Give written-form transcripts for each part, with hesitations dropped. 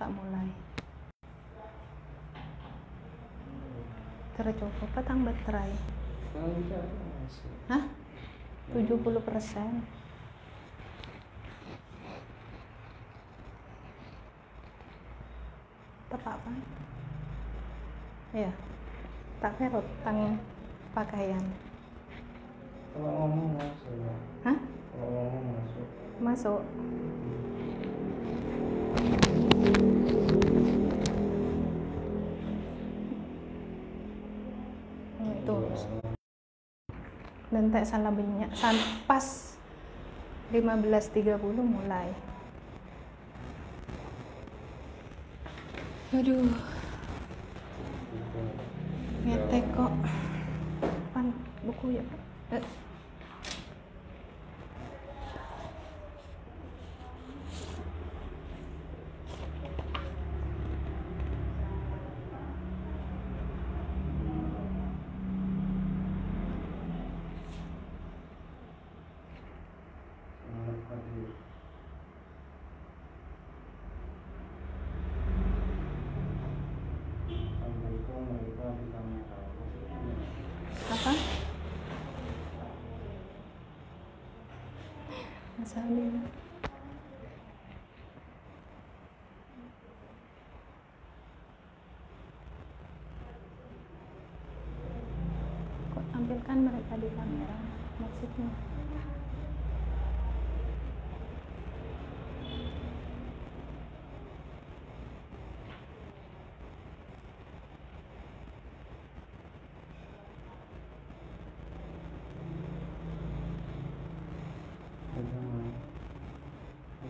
tak mulai. Tercukup petang baterai. Hah? 70%. Tepak kan? Iya. Tak perut tang pakaian. Kalau ngomong masuk. Hah? Kalau ngomong masuk. Masuk. Itu. Dan tak salah banyak. Pas 15.30 mulai. Aduh. Ngetek kok. Pan buku ya, Pak. Apa? Masalahnya. Kok tampilkan mereka di kamera? Maksudnya?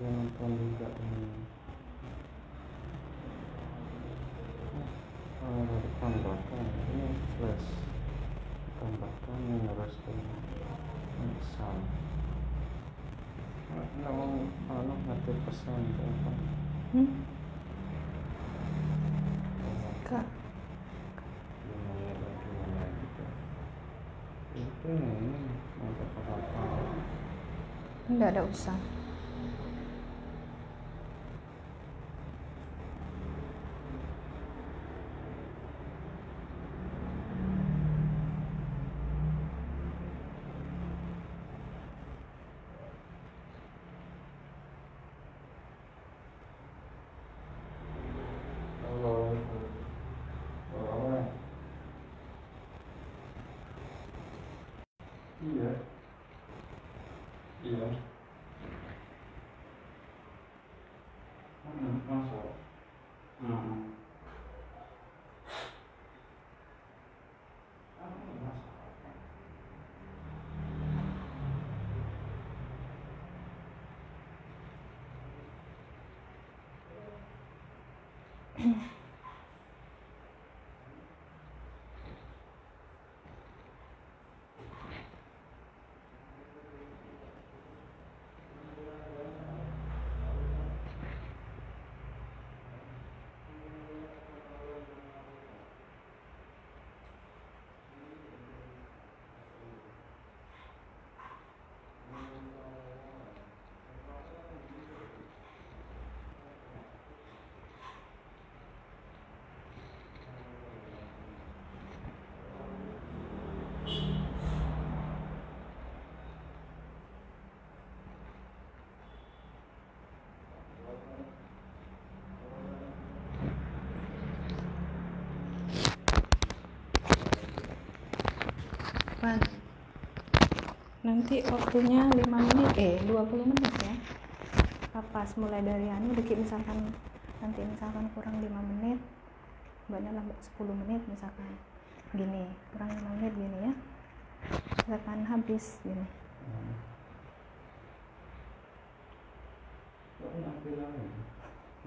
Jangan nonton juga ini. Tambahkan ini flash, tambahkan yang harus misal nggak mau ngerti pesan apa Kak, gimana gitu itu ini mau apa enggak ada usah. iya masuk Pan. Nanti waktunya 5 menit 20 menit ya. Pas mulai dari misalkan nanti misalkan kurang 5 menit, mbaknya lambat 10 menit misalkan. Gini, kurang 5 menit gini ya. Misalkan habis gini.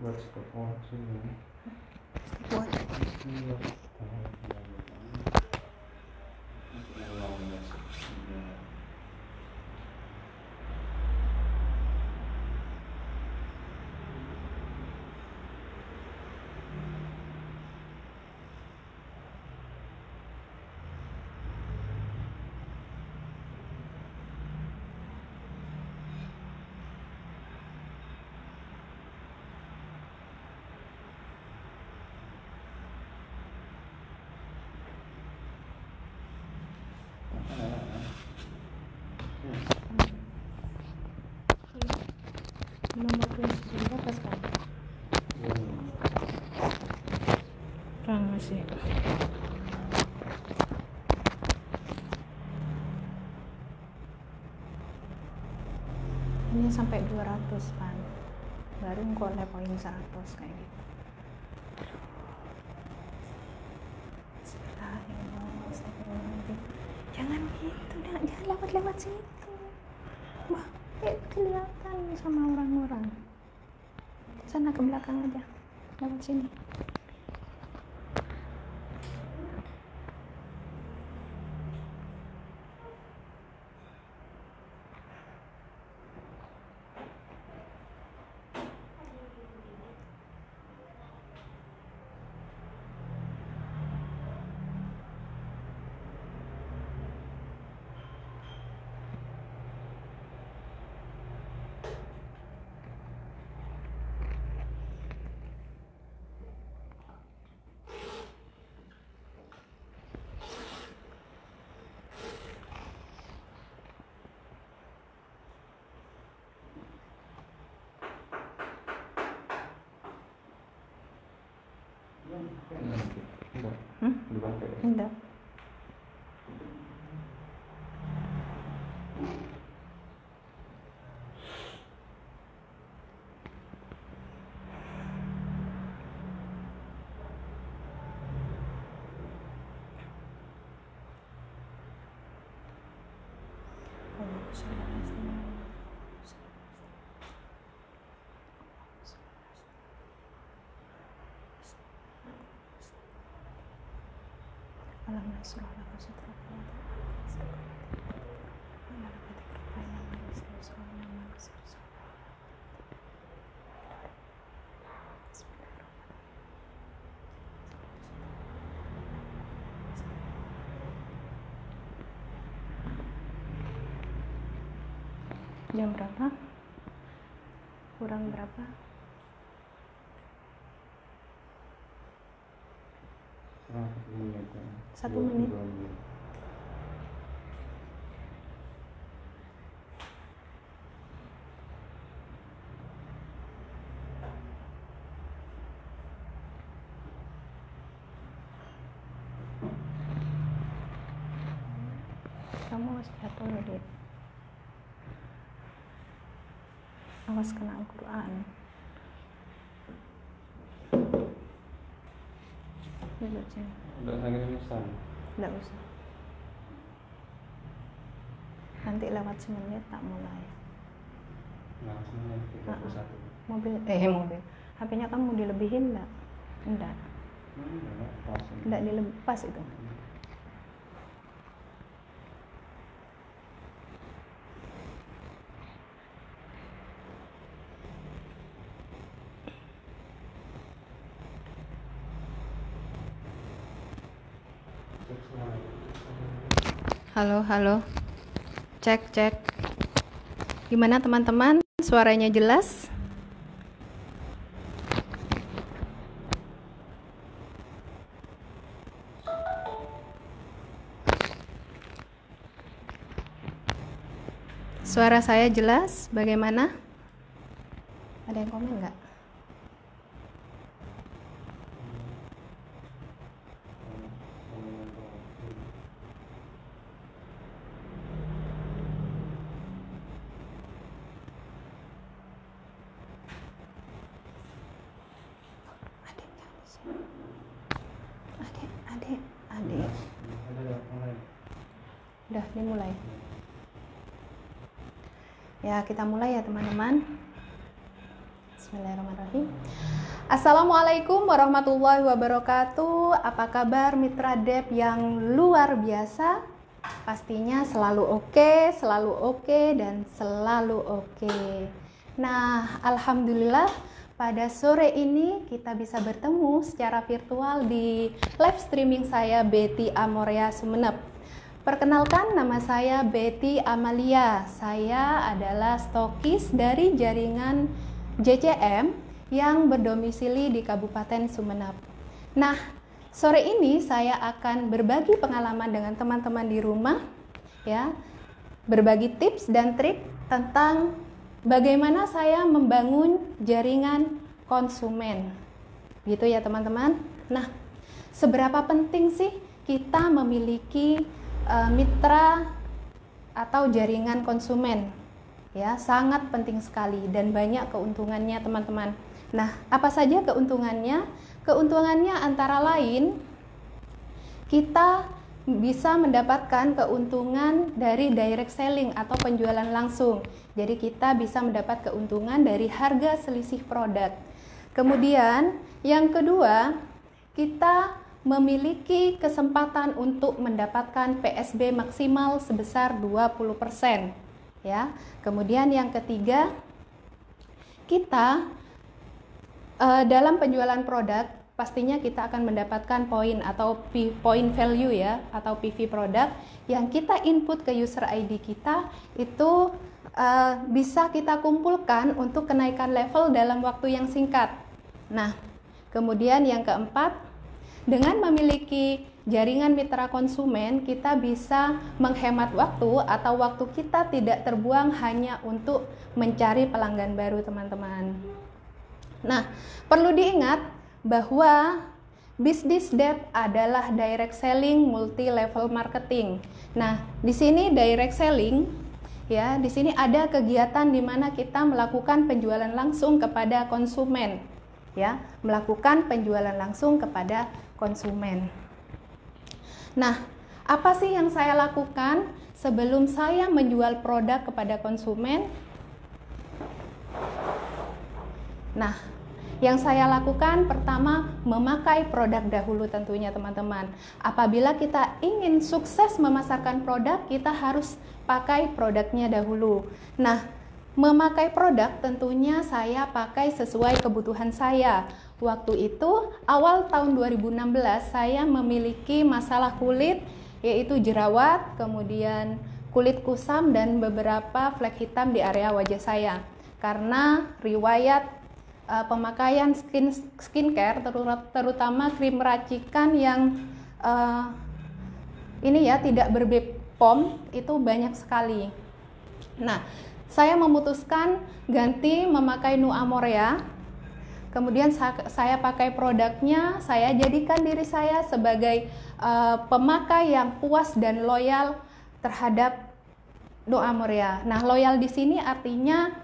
buat stopwatch ini. Stopwatch. kurang masih. Ini sampai 200 pan, baru engkau poin 100 kayak gitu. Astagfirullahaladzim. Jangan gitu, jangan lewat situ. Wah, kelihatan sama orang-orang. Sana ke belakang aja, lewat sini. Enggak. Alam nasrah laka sadraka jam berapa? Kurang berapa? Satu menit. Kamu harus jatuh loh, Dit. Awas kena Al-Quran. Duduk sini. Udah sangat misal. Nggak usah. Nanti lewat semenit tak mulai. Langsungnya 31. Mobil. HP-nya kamu dilebihin nggak? Enggak. Enggak dilepas itu. Halo. Cek. Gimana teman-teman? Suaranya jelas? Suara saya jelas? Bagaimana? Ada yang komen nggak? Adik. Udah dimulai. Ya, kita mulai ya teman-teman. Bismillahirrahmanirrahim. Assalamualaikum warahmatullahi wabarakatuh. Apa kabar mitra Dep yang luar biasa? Pastinya selalu oke dan selalu oke. Nah, alhamdulillah pada sore ini kita bisa bertemu secara virtual di live streaming saya Betty Amorea Sumeneb. Perkenalkan, nama saya Betty Amalia. Saya adalah stokis dari jaringan JCM yang berdomisili di Kabupaten Sumeneb. Nah, sore ini saya akan berbagi pengalaman dengan teman-teman di rumah, ya, berbagi tips dan trik tentang bagaimana saya membangun jaringan konsumen, gitu ya teman-teman. Nah, seberapa penting sih kita memiliki mitra atau jaringan konsumen? Ya, sangat penting sekali dan banyak keuntungannya, teman-teman. Nah, apa saja keuntungannya? Keuntungannya antara lain kita bisa mendapatkan keuntungan dari direct selling atau penjualan langsung. Jadi kita bisa mendapat keuntungan dari harga selisih produk. Kemudian yang kedua, kita memiliki kesempatan untuk mendapatkan PSB maksimal sebesar 20%. Ya. Kemudian yang ketiga, kita dalam penjualan produk pastinya kita akan mendapatkan poin atau point value ya, atau PV produk yang kita input ke user ID kita itu bisa kita kumpulkan untuk kenaikan level dalam waktu yang singkat. Nah, kemudian yang keempat, dengan memiliki jaringan mitra konsumen, kita bisa menghemat waktu atau waktu kita tidak terbuang hanya untuk mencari pelanggan baru, teman-teman. Nah, perlu diingat bahwa bisnis debt adalah direct selling multi level marketing. Nah, di sini direct selling ya, di sini ada kegiatan di mana kita melakukan penjualan langsung kepada konsumen. Ya, melakukan penjualan langsung kepada konsumen. Nah, apa sih yang saya lakukan sebelum saya menjual produk kepada konsumen? Nah, yang saya lakukan pertama, memakai produk dahulu tentunya, teman-teman. Apabila kita ingin sukses memasarkan produk, kita harus pakai produknya dahulu. Nah, memakai produk tentunya saya pakai sesuai kebutuhan saya. Waktu itu awal tahun 2016 saya memiliki masalah kulit, yaitu jerawat, kemudian kulit kusam dan beberapa flek hitam di area wajah saya. Karena riwayat pemakaian skincare terutama krim racikan yang ini ya tidak ber-BPOM itu banyak sekali. Nah, saya memutuskan ganti memakai Nu Amorea. Kemudian saya pakai produknya, saya jadikan diri saya sebagai pemakai yang puas dan loyal terhadap Nu Amorea. Nah, loyal di sini artinya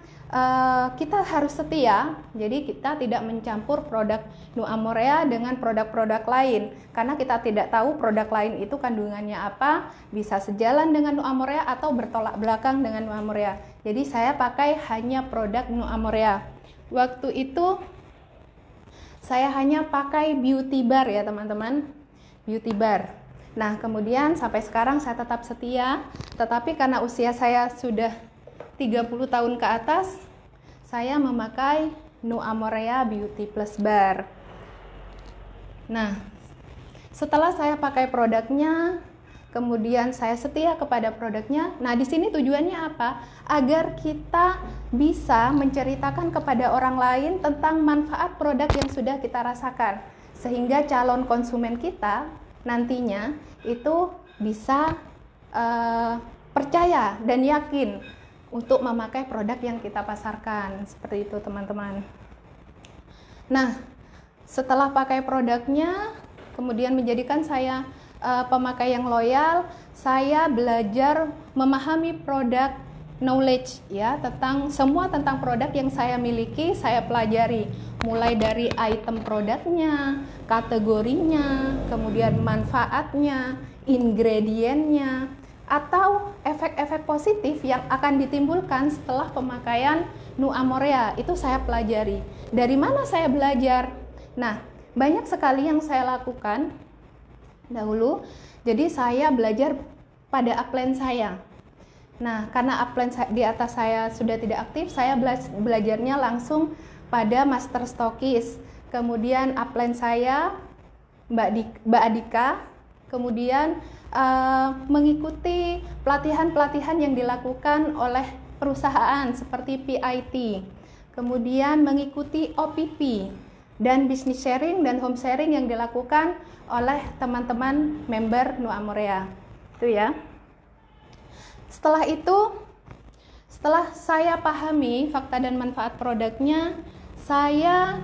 kita harus setia, jadi kita tidak mencampur produk Nu Amorea dengan produk-produk lain, karena kita tidak tahu produk lain itu kandungannya apa, bisa sejalan dengan Nu Amorea atau bertolak belakang dengan Nu Amorea. Jadi saya pakai hanya produk Nu Amorea. Waktu itu saya hanya pakai beauty bar ya teman-teman, beauty bar. Nah, kemudian sampai sekarang saya tetap setia, tetapi karena usia saya sudah 30 tahun ke atas, saya memakai Nu Amorea Beauty Plus Bar. Nah, setelah saya pakai produknya, kemudian saya setia kepada produknya. Nah, di sini tujuannya apa? Agar kita bisa menceritakan kepada orang lain tentang manfaat produk yang sudah kita rasakan, sehingga calon konsumen kita nantinya itu bisa percaya dan yakin untuk memakai produk yang kita pasarkan. Seperti itu, teman-teman. Nah, setelah pakai produknya, kemudian menjadikan saya pemakai yang loyal, saya belajar memahami produk knowledge ya, tentang produk yang saya miliki, saya pelajari mulai dari item produknya, kategorinya, kemudian manfaatnya, ingredientnya, atau efek-efek positif yang akan ditimbulkan setelah pemakaian Nu Amorea. Itu saya pelajari. Dari mana saya belajar? Nah, banyak sekali yang saya lakukan dahulu. Jadi saya belajar pada upline saya. Nah, karena upline di atas saya sudah tidak aktif, saya belajarnya langsung pada master stokis. Kemudian upline saya Mbak Adika, kemudian mengikuti pelatihan-pelatihan yang dilakukan oleh perusahaan seperti PIT, kemudian mengikuti OPP dan business sharing dan home sharing yang dilakukan oleh teman-teman member Nu Amorea. Itu ya. Setelah itu, setelah saya pahami fakta dan manfaat produknya, saya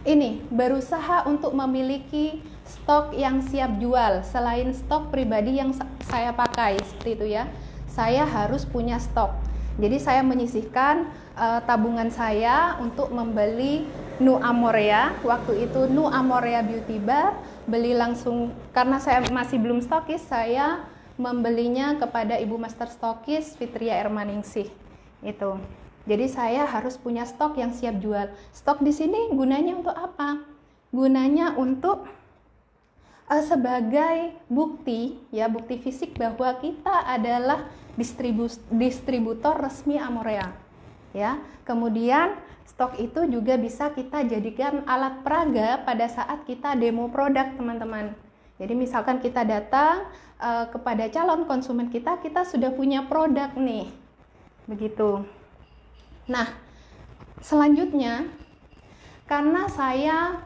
ini berusaha untuk memiliki stok yang siap jual selain stok pribadi yang saya pakai, seperti itu ya. Saya harus punya stok. Jadi saya menyisihkan tabungan saya untuk membeli Nu Amorea. Waktu itu Nu Amorea Beauty Bar, beli langsung karena saya masih belum stokis, saya membelinya kepada Ibu Master Stokis Fitria Ermaningsih itu. Jadi saya harus punya stok yang siap jual. Stok di sini gunanya untuk apa? Gunanya untuk sebagai bukti ya, bukti fisik bahwa kita adalah distributor resmi Amorea ya. Kemudian stok itu juga bisa kita jadikan alat peraga pada saat kita demo produk, teman-teman. Jadi misalkan kita datang kepada calon konsumen kita sudah punya produk nih, begitu. Nah, selanjutnya karena saya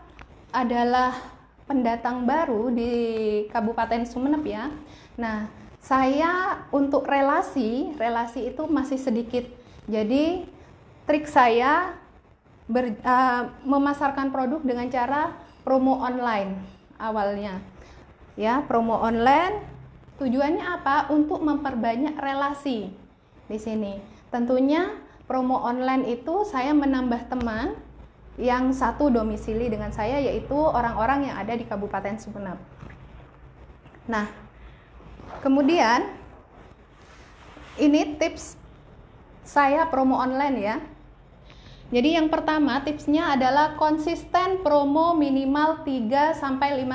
adalah pendatang baru di Kabupaten Sumeneb ya. Nah, saya untuk relasi itu masih sedikit. Jadi trik saya memasarkan produk dengan cara promo online awalnya. Ya, promo online tujuannya apa? Untuk memperbanyak relasi di sini. Tentunya promo online itu saya menambah teman yang satu domisili dengan saya, yaitu orang-orang yang ada di Kabupaten Sumeneb. Nah, kemudian ini tips saya promo online ya. Jadi yang pertama tipsnya adalah konsisten promo minimal 3-5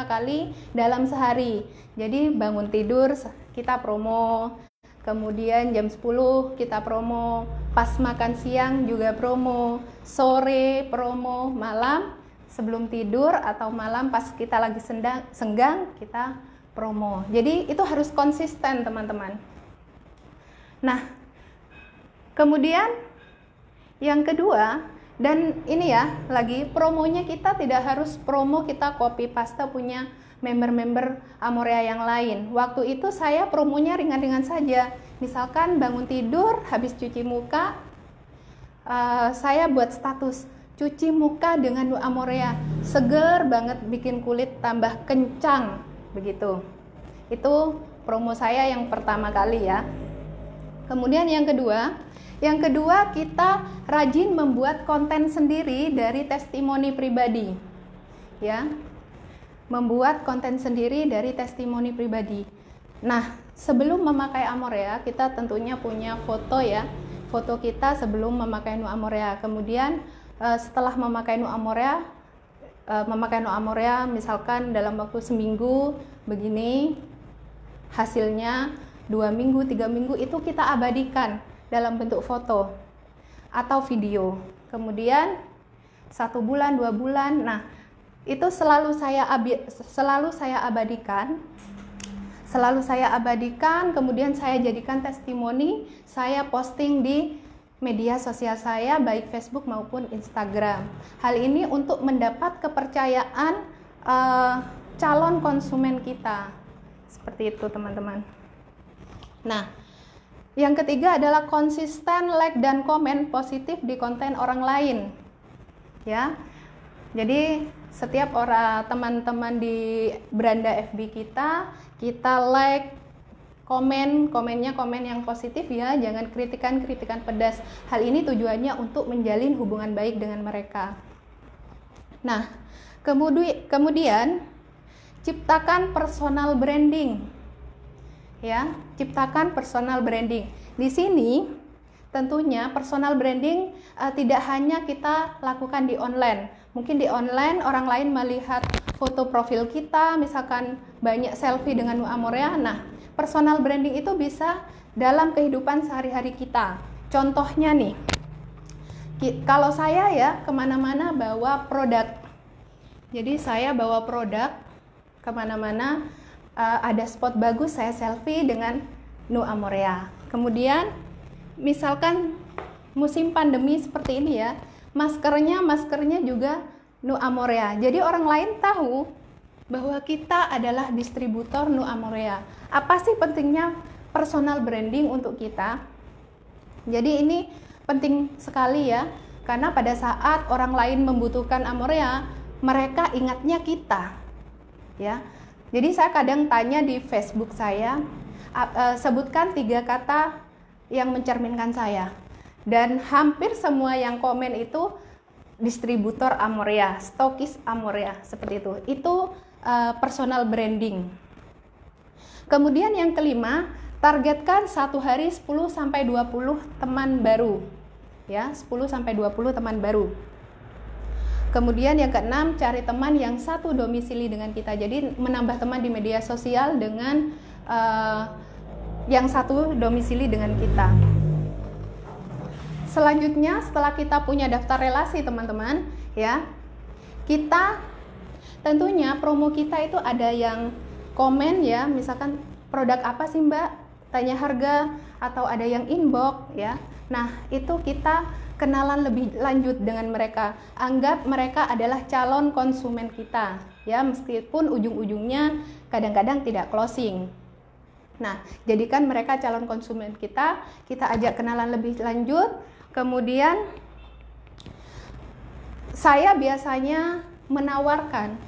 kali dalam sehari. Jadi bangun tidur kita promo, kemudian jam 10 kita promo, pas makan siang juga promo, sore promo, malam sebelum tidur atau malam pas kita lagi senggang kita promo. Jadi itu harus konsisten, teman-teman. Nah, kemudian yang kedua, dan ini ya lagi promonya kita tidak harus promo kita copy paste punya member-member Amorea yang lain. Waktu itu saya promonya ringan-ringan saja. Misalkan bangun tidur, habis cuci muka, saya buat status cuci muka dengan Nu Amorea, seger banget, bikin kulit tambah kencang, begitu. Itu promo saya yang pertama kali ya. Kemudian yang kedua kita rajin membuat konten sendiri dari testimoni pribadi, ya. Membuat konten sendiri dari testimoni pribadi. Nah, sebelum memakai Amorea, kita tentunya punya foto ya, foto kita sebelum memakai Nu Amorea. Kemudian setelah memakai Nu Amorea, misalkan dalam waktu seminggu begini, hasilnya 2 minggu, 3 minggu itu kita abadikan dalam bentuk foto atau video. Kemudian 1 bulan, 2 bulan, nah itu selalu saya abadikan, kemudian saya jadikan testimoni, saya posting di media sosial saya, baik Facebook maupun Instagram. Hal ini untuk mendapat kepercayaan calon konsumen kita. Seperti itu, teman-teman. Nah, yang ketiga adalah konsisten like dan komen positif di konten orang lain. Ya. Jadi setiap orang teman-teman di beranda FB kita like, komennya komen yang positif ya, jangan kritikan pedas. Hal ini tujuannya untuk menjalin hubungan baik dengan mereka. Nah, kemudian ciptakan personal branding. Ya, ciptakan personal branding. Di sini tentunya personal branding tidak hanya kita lakukan di online. Mungkin di online orang lain melihat foto profil kita, misalkan banyak selfie dengan Nu Amorea. Nah, personal branding itu bisa dalam kehidupan sehari-hari kita. Contohnya nih, kalau saya ya kemana-mana bawa produk. Jadi saya bawa produk kemana-mana, ada spot bagus, saya selfie dengan Nu Amorea. Kemudian misalkan musim pandemi seperti ini ya, maskernya juga Nu Amorea. Jadi orang lain tahu bahwa kita adalah distributor Nu Amorea. Apa sih pentingnya personal branding untuk kita? Jadi ini penting sekali ya, karena pada saat orang lain membutuhkan Amorea, mereka ingatnya kita, ya. Jadi saya kadang tanya di Facebook saya, sebutkan 3 kata yang mencerminkan saya, dan hampir semua yang komen itu distributor Amorea, stokis Amorea, seperti itu. Itu personal branding. Kemudian yang kelima, targetkan satu hari 10-20 teman baru, ya, 10-20 teman baru. Kemudian yang keenam, cari teman yang satu domisili dengan kita. Jadi menambah teman di media sosial dengan yang satu domisili dengan kita. Selanjutnya, setelah kita punya daftar relasi teman-teman, ya, kita tentunya promo kita itu ada yang komen, ya, misalkan produk apa sih Mbak, tanya harga, atau ada yang inbox, ya. Nah, itu kita kenalan lebih lanjut dengan mereka. Anggap mereka adalah calon konsumen kita, ya, meskipun ujung-ujungnya kadang-kadang tidak closing. Nah, jadikan mereka calon konsumen kita ajak kenalan lebih lanjut. Kemudian saya biasanya menawarkan,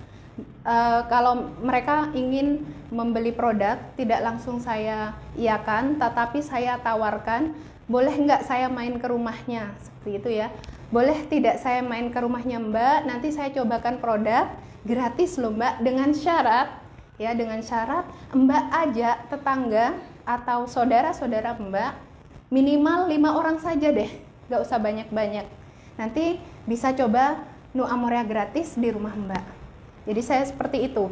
kalau mereka ingin membeli produk, tidak langsung saya iakan, tetapi saya tawarkan, boleh nggak saya main ke rumahnya, seperti itu ya. Boleh tidak saya main ke rumahnya Mbak, nanti saya cobakan produk, gratis loh Mbak, dengan syarat, ya, dengan syarat Mbak ajak tetangga atau saudara-saudara Mbak, minimal 5 orang saja deh, nggak usah banyak-banyak. Nanti bisa coba Nu Amorea gratis di rumah Mbak. Jadi saya seperti itu.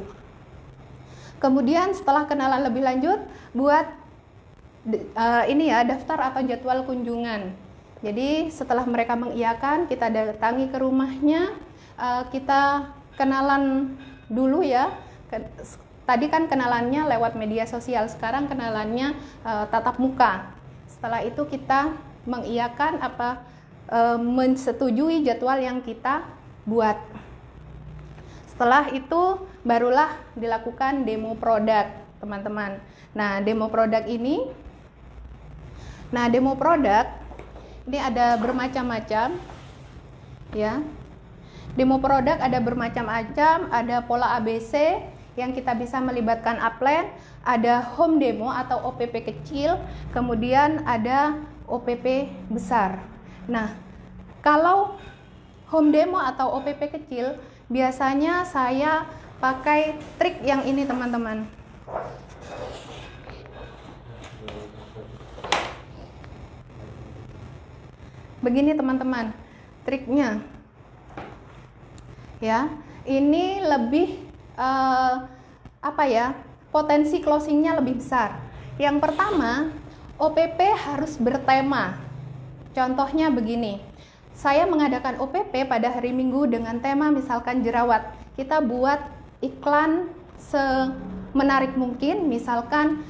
Kemudian setelah kenalan lebih lanjut, buat ini ya, daftar atau jadwal kunjungan. Jadi setelah mereka mengiyakan, kita datangi ke rumahnya, kita kenalan dulu ya. Tadi kan kenalannya lewat media sosial, sekarang kenalannya tatap muka. Setelah itu kita mengiyakan mensetujui jadwal yang kita buat. Setelah itu barulah dilakukan demo produk, teman-teman. Nah, demo produk ini ada bermacam-macam, ya. Demo produk ada bermacam-macam, ada pola ABC yang kita bisa melibatkan upline, ada home demo atau OPP kecil, kemudian ada OPP besar. Nah, kalau home demo atau OPP kecil, biasanya saya pakai trik yang ini teman-teman. Begini teman-teman, triknya. Ya, ini lebih potensi closingnya lebih besar. Yang pertama, OPP harus bertema. Contohnya begini, saya mengadakan OPP pada hari Minggu dengan tema misalkan jerawat. Kita buat iklan semenarik mungkin, misalkan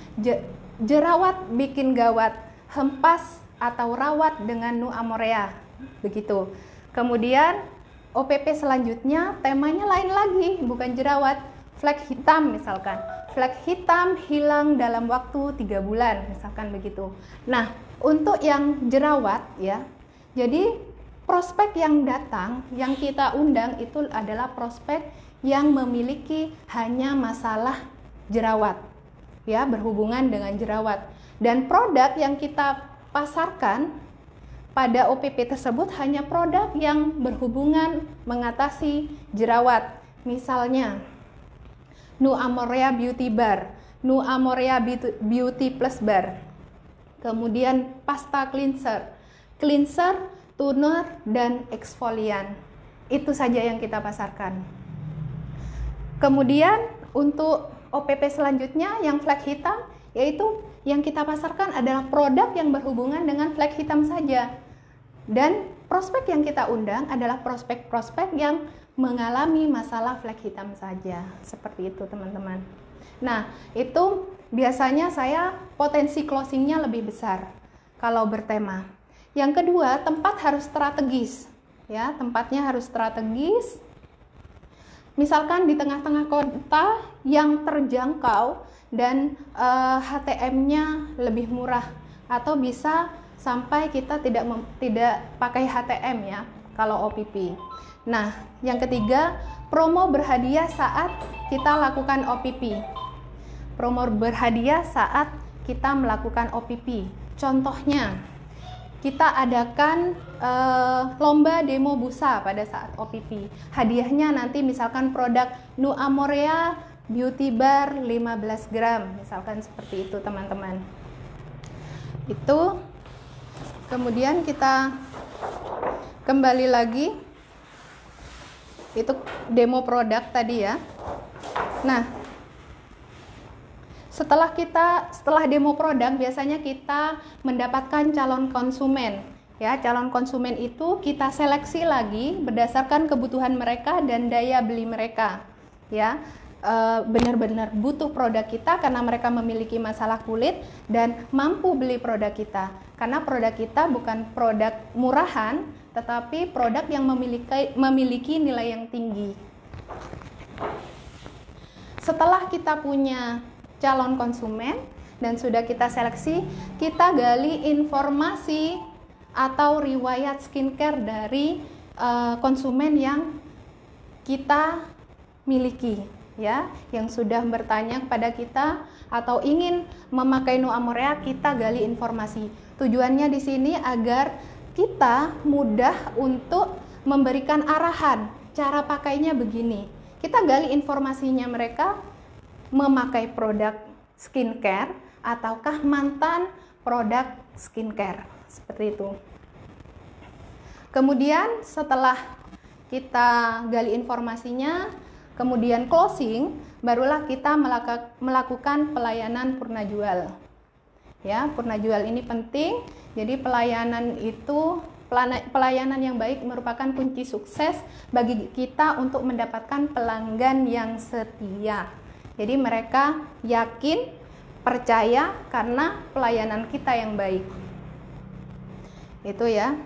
jerawat bikin gawat, hempas atau rawat dengan Nu Amorea, begitu. Kemudian OPP selanjutnya temanya lain lagi, bukan jerawat, flek hitam misalkan. Flek hitam hilang dalam waktu 3 bulan, misalkan begitu. Nah, untuk yang jerawat ya, jadi prospek yang datang, yang kita undang itu adalah prospek yang memiliki hanya masalah jerawat, ya, berhubungan dengan jerawat. Dan produk yang kita pasarkan pada OPP tersebut hanya produk yang berhubungan mengatasi jerawat. Misalnya, Nu Amorea Beauty Bar, Nu Amorea Beauty Plus Bar, kemudian pasta cleanser, toner, dan eksfolian. Itu saja yang kita pasarkan. Kemudian untuk OPP selanjutnya yang flek hitam, yaitu yang kita pasarkan adalah produk yang berhubungan dengan flek hitam saja. Dan prospek yang kita undang adalah prospek-prospek yang mengalami masalah flek hitam saja. Seperti itu teman-teman. Nah, itu biasanya saya potensi closingnya lebih besar kalau bertema. Yang kedua, tempat harus strategis. Ya, tempatnya harus strategis. Misalkan di tengah-tengah kota yang terjangkau dan HTM-nya lebih murah, atau bisa sampai kita tidak pakai HTM ya kalau OPP. Nah, yang ketiga, promo berhadiah saat kita lakukan OPP. Promo berhadiah saat kita melakukan OPP. Contohnya, kita adakan lomba demo busa pada saat OPP. Hadiahnya nanti misalkan produk Nu Amorea Beauty Bar 15 gram, misalkan seperti itu teman-teman. Itu kemudian kita kembali lagi, itu demo produk tadi ya. Nah, setelah demo produk biasanya kita mendapatkan calon konsumen. Ya, calon konsumen itu kita seleksi lagi berdasarkan kebutuhan mereka dan daya beli mereka. Ya, benar-benar butuh produk kita karena mereka memiliki masalah kulit dan mampu beli produk kita. Karena produk kita bukan produk murahan, tetapi produk yang memiliki nilai yang tinggi. Setelah kita punya calon konsumen dan sudah kita seleksi, kita gali informasi atau riwayat skincare dari konsumen yang kita miliki, ya, yang sudah bertanya kepada kita atau ingin memakai Nu Amorea, kita gali informasi. Tujuannya di sini agar kita mudah untuk memberikan arahan, cara pakainya begini. Kita gali informasinya mereka memakai produk skincare ataukah mantan produk skincare, seperti itu. Kemudian setelah kita gali informasinya, kemudian closing, barulah kita melakukan pelayanan purna jual. Ya, purna jual ini penting. Jadi pelayanan yang baik merupakan kunci sukses bagi kita untuk mendapatkan pelanggan yang setia. Jadi mereka yakin, percaya karena pelayanan kita yang baik. Itu ya.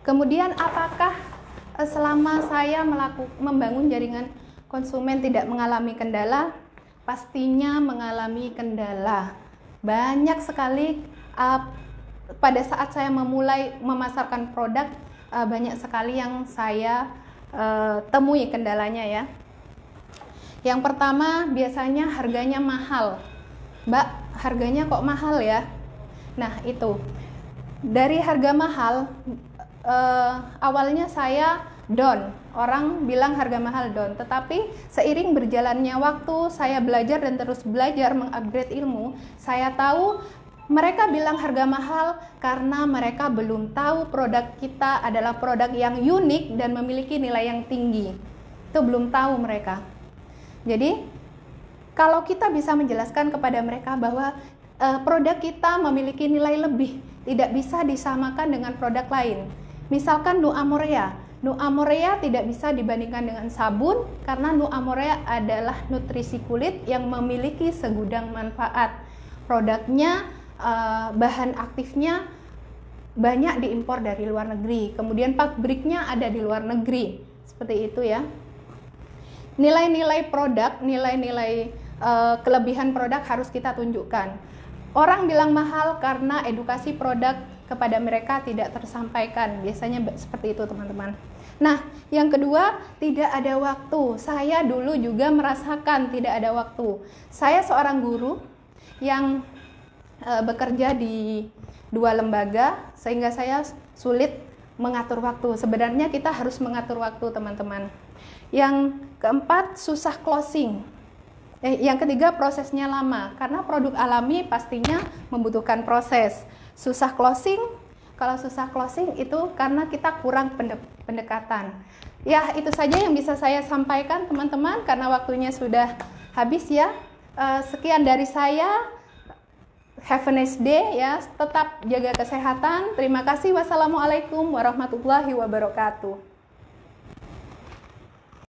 Kemudian apakah selama saya membangun jaringan konsumen tidak mengalami kendala? Pastinya mengalami kendala. Banyak sekali pada saat saya memulai memasarkan produk, banyak sekali yang saya temui kendalanya ya. Yang pertama, biasanya harganya mahal. Mbak, harganya kok mahal ya? Nah, itu. Dari harga mahal, awalnya saya down. Orang bilang harga mahal down. Tetapi seiring berjalannya waktu, saya belajar dan terus belajar mengupgrade ilmu. Saya tahu mereka bilang harga mahal karena mereka belum tahu produk kita adalah produk yang unik dan memiliki nilai yang tinggi. Itu belum tahu mereka. Jadi, kalau kita bisa menjelaskan kepada mereka bahwa produk kita memiliki nilai lebih, tidak bisa disamakan dengan produk lain. Misalkan Nu Amorea. Nu Amorea tidak bisa dibandingkan dengan sabun karena Nu Amorea adalah nutrisi kulit yang memiliki segudang manfaat. Produknya, bahan aktifnya banyak diimpor dari luar negeri. Kemudian pabriknya ada di luar negeri. Seperti itu ya. Nilai-nilai produk, nilai-nilai kelebihan produk harus kita tunjukkan. Orang bilang mahal karena edukasi produk kepada mereka tidak tersampaikan. Biasanya seperti itu teman-teman. Nah, yang kedua, tidak ada waktu. Saya dulu juga merasakan tidak ada waktu. Saya seorang guru yang bekerja di 2 lembaga, sehingga saya sulit mengatur waktu. Sebenarnya kita harus mengatur waktu teman-teman. Yang keempat, susah closing. Yang ketiga, prosesnya lama. Karena produk alami pastinya membutuhkan proses. Susah closing, kalau susah closing itu karena kita kurang pendekatan. Ya, itu saja yang bisa saya sampaikan teman-teman, karena waktunya sudah habis ya. Sekian dari saya. Have a nice day ya. Tetap jaga kesehatan. Terima kasih. Wassalamualaikum warahmatullahi wabarakatuh.